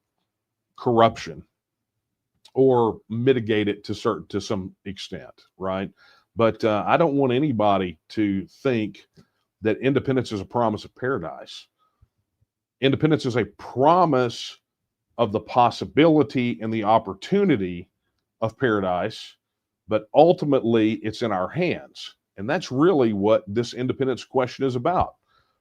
corruption or mitigate it to some extent, right? But I don't want anybody to think that independence is a promise of paradise. Independence is a promise of the possibility and the opportunity of paradise, but ultimately it's in our hands. And that's really what this independence question is about.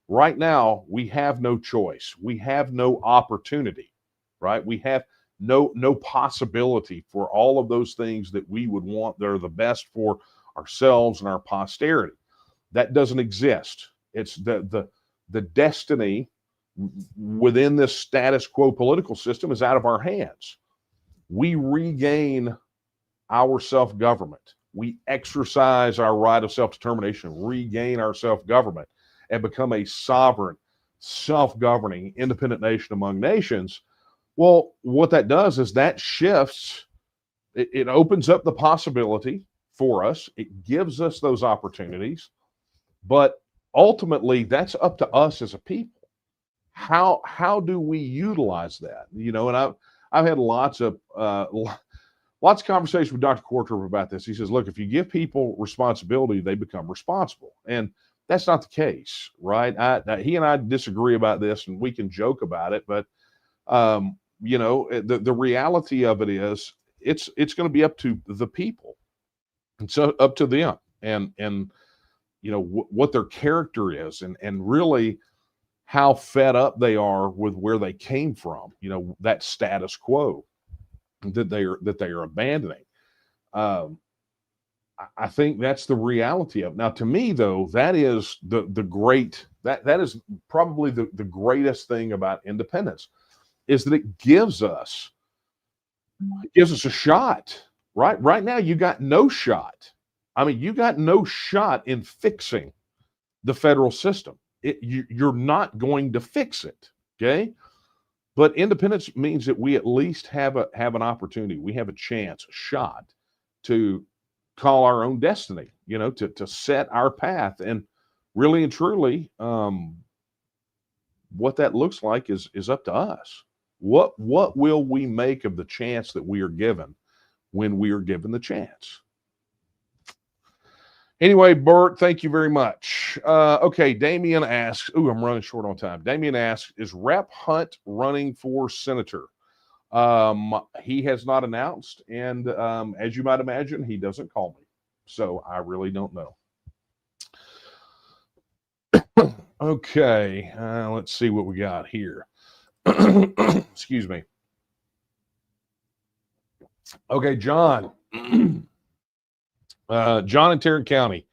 Right now, we have no choice. We have no opportunity, right? We have no possibility for all of those things that we would want that are the best for ourselves and our posterity. That doesn't exist. It's the destiny within this status quo political system is out of our hands. We regain our self-government. We exercise our right of self-determination, regain our self-government, and become a sovereign, self-governing, independent nation among nations. Well, what that does is that shifts, it opens up the possibility for us. It gives us those opportunities, but ultimately that's up to us as a people. How do we utilize that? And I've had lots of conversations with Dr. Kortrup about this. He says, look, if you give people responsibility, they become responsible. And that's not the case, right? He and I disagree about this, and we can joke about it, but the reality of it is it's going to be up to the people. It's up to them and what their character is and really how fed up they are with where they came from, that status quo that they are abandoning. I think that's the reality of it. Now, to me, though, that is that is probably the greatest thing about independence is that it gives us a shot. Right now, you got no shot. I mean, you got no shot in fixing the federal system. You're not going to fix it, okay? But independence means that we at least have an opportunity. We have a chance, a shot to call our own destiny, to set our path. And really and truly, what that looks like is up to us. What will we make of the chance that we are given when we are given the chance? Anyway, Bert, thank you very much. Okay, Damien asks, I'm running short on time. Damien asks, is Rep. Hunt running for senator? He has not announced, and as you might imagine, he doesn't call me. So I really don't know. Okay, let's see what we got here. Excuse me. Okay, John. John in Tarrant County.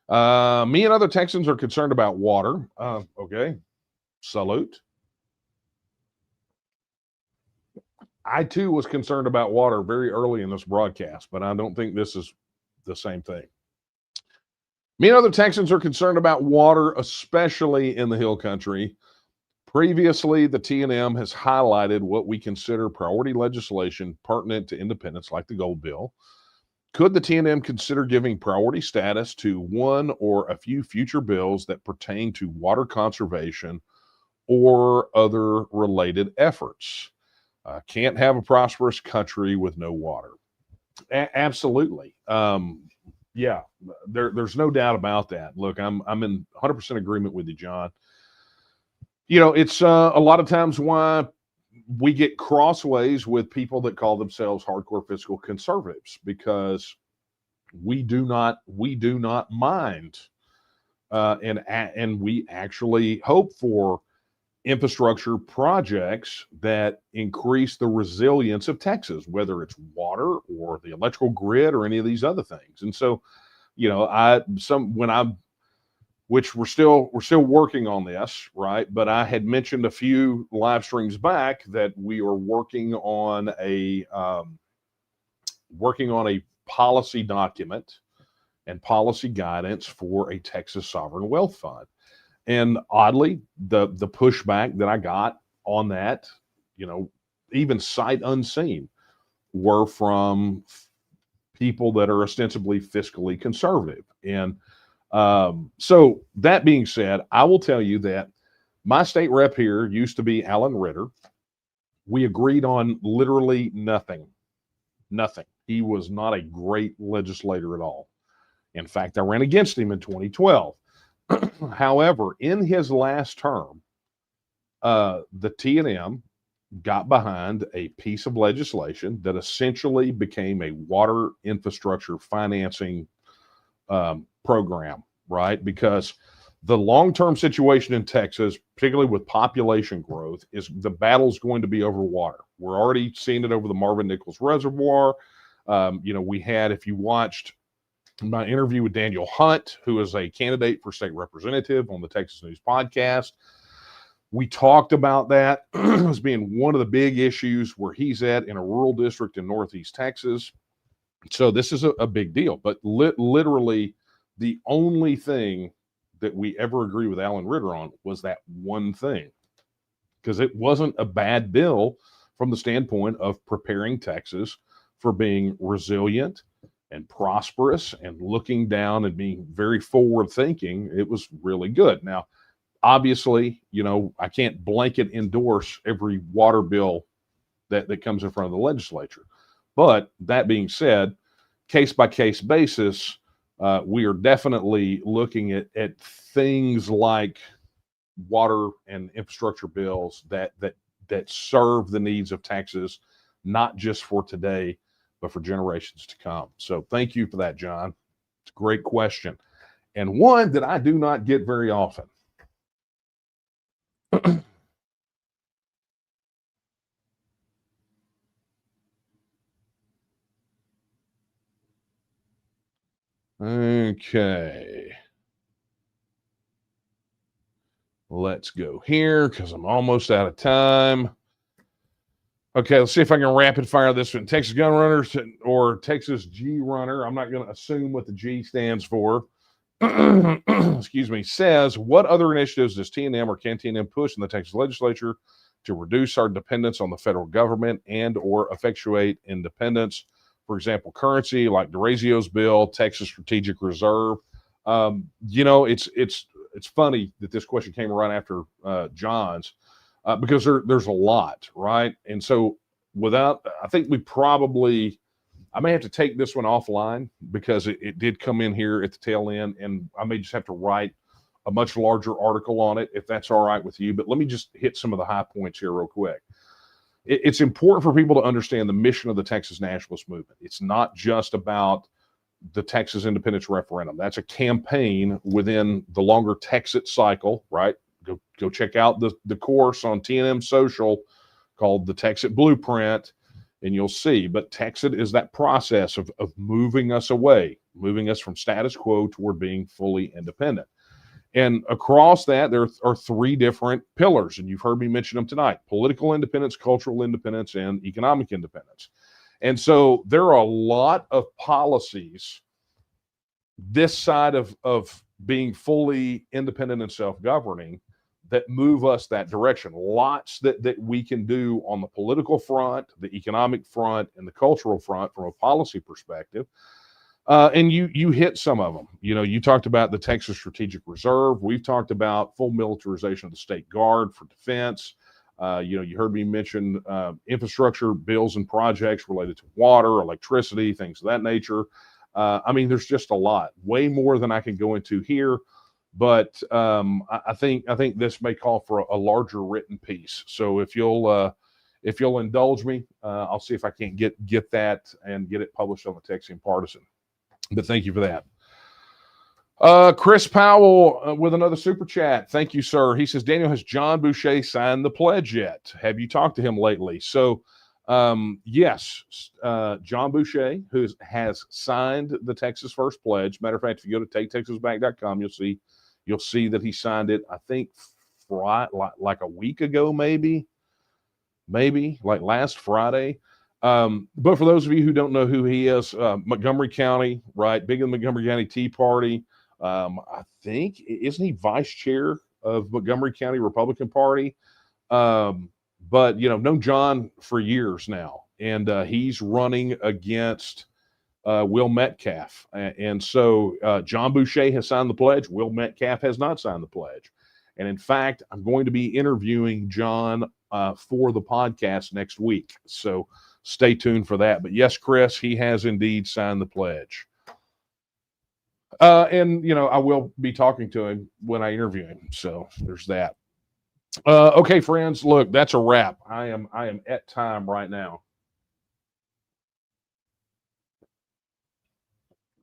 Me and other Texans are concerned about water. Okay. Salute. I too was concerned about water very early in this broadcast, but I don't think this is the same thing. Me and other Texans are concerned about water, especially in the Hill Country. Previously, the TNM has highlighted what we consider priority legislation pertinent to independence, like the Gold Bill. Could the TNM consider giving priority status to one or a few future bills that pertain to water conservation or other related efforts? Can't have a prosperous country with no water. Absolutely. Yeah, there's no doubt about that. Look, I'm in 100% agreement with you, John. It's a lot of times why we get crossways with people that call themselves hardcore fiscal conservatives, because we do not mind, and we actually hope for infrastructure projects that increase the resilience of Texas, whether it's water or the electrical grid or any of these other things. And so, which we're still working on this, right? But I had mentioned a few live streams back that we are working on a policy document, and policy guidance for a Texas sovereign wealth fund. And oddly, the pushback that I got on that, even sight unseen, were from people that are ostensibly fiscally conservative. And so that being said, I will tell you that my state rep here used to be Alan Ritter. We agreed on literally nothing. Nothing. He was not a great legislator at all. In fact, I ran against him in 2012. However, in his last term, the T&M got behind a piece of legislation that essentially became a water infrastructure financing program, right? Because the long-term situation in Texas, particularly with population growth, is the battle's going to be over water. We're already seeing it over the Marvin Nichols Reservoir. We had, if you watched my interview with Daniel Hunt, who is a candidate for state representative on the Texas News podcast, we talked about that as being one of the big issues where he's at in a rural district in Northeast Texas. So this is a big deal. But literally, the only thing that we ever agree with Alan Ritter on was that one thing, because it wasn't a bad bill from the standpoint of preparing Texas for being resilient and prosperous and looking down and being very forward thinking. It was really good. Now, obviously, I can't blanket endorse every water bill that comes in front of the legislature. But that being said, case by case basis, we are definitely looking at things like water and infrastructure bills that serve the needs of Texas, not just for today, but for generations to come. So thank you for that, John. It's a great question, and one that I do not get very often. Okay. Let's go here because I'm almost out of time. Okay, let's see if I can rapid fire this one. Texas Gun Runners or Texas G Runner, I'm not going to assume what the G stands for, excuse me, says, what other initiatives does T&M or can T&M push in the Texas legislature to reduce our dependence on the federal government and or effectuate independence? For example, currency like DeRazio's bill, Texas Strategic Reserve. It's funny that this question came right after John's because there's a lot, right? And so I think I may have to take this one offline because it did come in here at the tail end, and I may just have to write a much larger article on it if that's all right with you. But let me just hit some of the high points here real quick. It's important for people to understand the mission of the Texas Nationalist movement. It's not just about the Texas independence referendum. That's a campaign within the longer Texas cycle, right? Go check out the course on T&M Social called the Texas Blueprint, and you'll see. But Texas is that process of moving us from status quo toward being fully independent. And across that, there are three different pillars, and you've heard me mention them tonight: political independence, cultural independence, and economic independence. And so there are a lot of policies this side of being fully independent and self-governing that move us that direction. Lots that we can do on the political front, the economic front, and the cultural front from a policy perspective. And you hit some of them. You talked about the Texas Strategic Reserve. We've talked about full militarization of the state guard for defense. You heard me mention infrastructure bills and projects related to water, electricity, things of that nature. There's just a lot, way more than I can go into here. But I think this may call for a larger written piece. So if you'll indulge me, I'll see if I can't get that and get it published on the Texian Partisan. But thank you for that. Chris Powell with another super chat. Thank you, sir. He says, Daniel, has John Boucher signed the pledge yet? Have you talked to him lately? So, yes, John Boucher, who has signed the Texas First Pledge. Matter of fact, if you go to taketexasback.com, you'll see that he signed it, I think, like a week ago, maybe like last Friday. But for those of you who don't know who he is, Montgomery County, right? Big in the Montgomery County Tea Party. I think, isn't he vice chair of Montgomery County Republican Party? But, known John for years now. And he's running against Will Metcalf. And so John Boucher has signed the pledge. Will Metcalf has not signed the pledge. And in fact, I'm going to be interviewing John for the podcast next week. So stay tuned for that. But yes, Chris, he has indeed signed the pledge. And I will be talking to him when I interview him. So there's that. Okay, friends, look, that's a wrap. I am at time right now.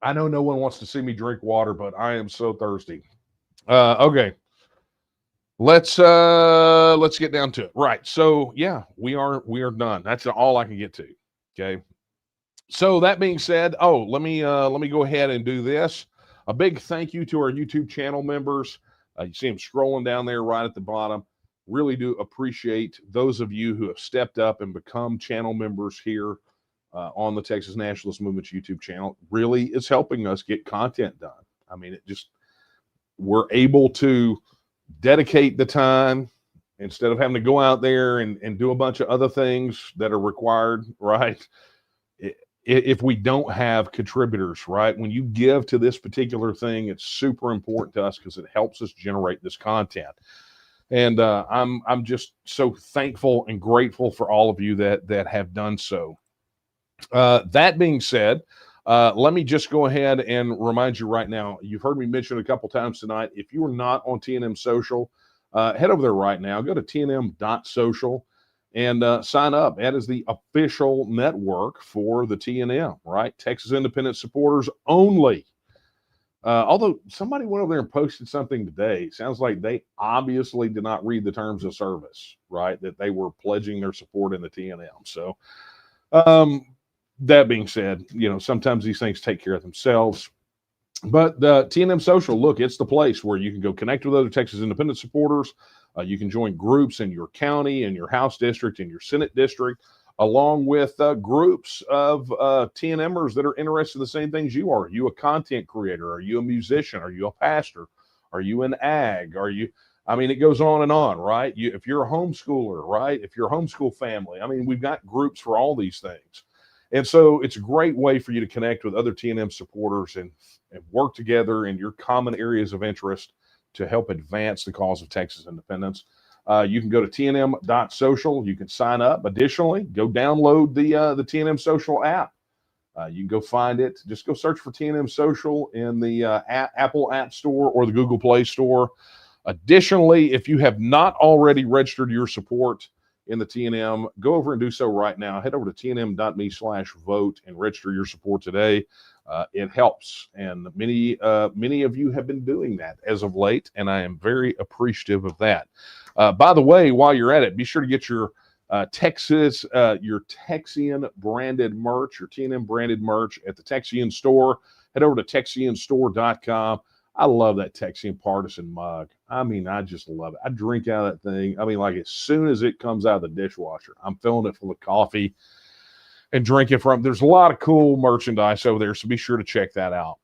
I know no one wants to see me drink water, but I am so thirsty. Okay. Let's get down to it. Right. So yeah, we are done. That's all I can get to. Okay. So that being said, let me go ahead and do this. A big thank you to our YouTube channel members. You see them scrolling down there right at the bottom. Really do appreciate those of you who have stepped up and become channel members here on the Texas Nationalist Movement's YouTube channel. Really is helping us get content done. I mean, we're able to dedicate the time instead of having to go out there and do a bunch of other things that are required, right? If we don't have contributors, right? When you give to this particular thing, it's super important to us because it helps us generate this content. And I'm just so thankful and grateful for all of you that have done so. That being said, let me just go ahead and remind you right now, you've heard me mention a couple times tonight, if you are not on TNM Social, head over there right now, go to tnm.social and sign up. That is the official network for the TNM, right? Texas Independent Supporters only. Although somebody went over there and posted something today, sounds like they obviously did not read the terms of service, right? That they were pledging their support in the TNM. So, that being said, sometimes these things take care of themselves. But the TNM Social, look, it's the place where you can go connect with other Texas Independent supporters. You can join groups in your county, in your House district, in your Senate district, along with groups of TNMers that are interested in the same things you are. Are you a content creator? Are you a musician? Are you a pastor? Are you an ag? It goes on, right? If you're a homeschooler, right? If you're a homeschool family, we've got groups for all these things. And so it's a great way for you to connect with other TNM supporters and work together in your common areas of interest to help advance the cause of Texas independence. You can go to tnm.social. You can sign up. Additionally, go download the TNM Social app. You can go find it. Just go search for TNM Social in the Apple App Store or the Google Play Store. Additionally, if you have not already registered your support in the TNM, go over and do so right now. Head over to tnm.me/vote and register your support today. It helps, and many of you have been doing that as of late, and I am very appreciative of that. By the way, while you're at it, be sure to get your Texian branded merch, your TNM branded merch at the Texian store. Head over to texianstore.com. I love that Texian Partisan mug. I just love it. I drink out of that thing. Like as soon as it comes out of the dishwasher, I'm filling it full of coffee and drinking from. There's a lot of cool merchandise over there, so be sure to check that out.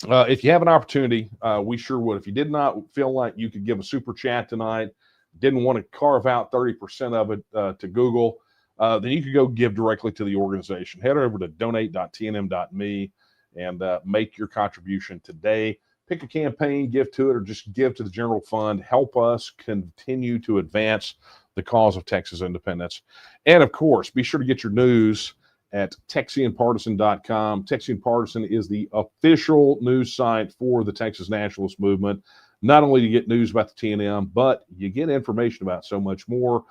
If you have an opportunity, we sure would. If you did not feel like you could give a super chat tonight, didn't want to carve out 30% of it to Google, then you could go give directly to the organization. Head over to donate.tnm.me and make your contribution today. Pick a campaign, give to it, or just give to the general fund. Help us continue to advance the cause of Texas independence. And of course, be sure to get your news at TexianPartisan.com. Texian Partisan is the official news site for the Texas Nationalist Movement. Not only to get news about the TNM, but you get information about so much more,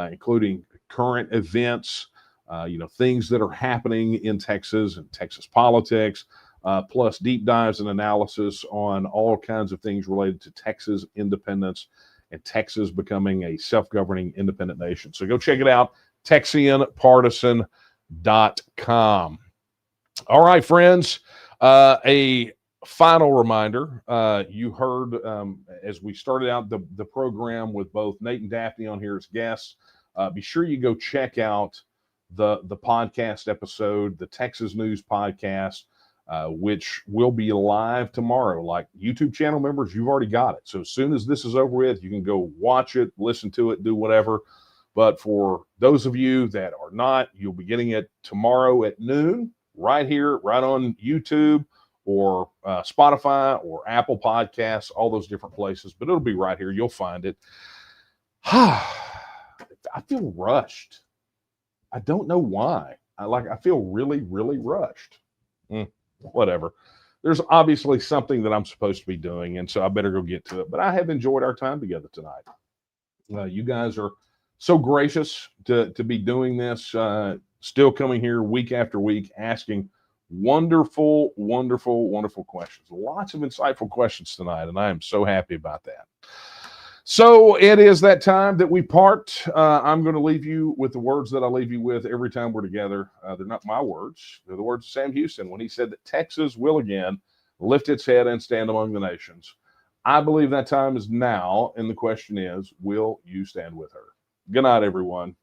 including current events, things that are happening in Texas and Texas politics, plus deep dives and analysis on all kinds of things related to Texas independence and Texas becoming a self-governing independent nation. So go check it out, TexianPartisan.com. All right, friends, a final reminder. You heard as we started out the program with both Nate and Daphne on here as guests. Be sure you go check out the podcast episode, the Texas News podcast, which will be live tomorrow. Like YouTube channel members, you've already got it. So as soon as this is over with, you can go watch it, listen to it, do whatever. But for those of you that are not, you'll be getting it tomorrow at noon, right here, right on YouTube or Spotify or Apple Podcasts, all those different places. But it'll be right here. You'll find it. I feel rushed. I don't know why. I feel really, really rushed. Whatever. There's obviously something that I'm supposed to be doing, and so I better go get to it. But I have enjoyed our time together tonight. You guys are so gracious to be doing this, still coming here week after week, asking wonderful, wonderful, wonderful questions. Lots of insightful questions tonight, and I am so happy about that. So it is that time that we part. I'm going to leave you with the words that I leave you with every time we're together. They're not my words. They're the words of Sam Houston when he said that Texas will again lift its head and stand among the nations. I believe that time is now, and the question is, will you stand with her? Good night, everyone.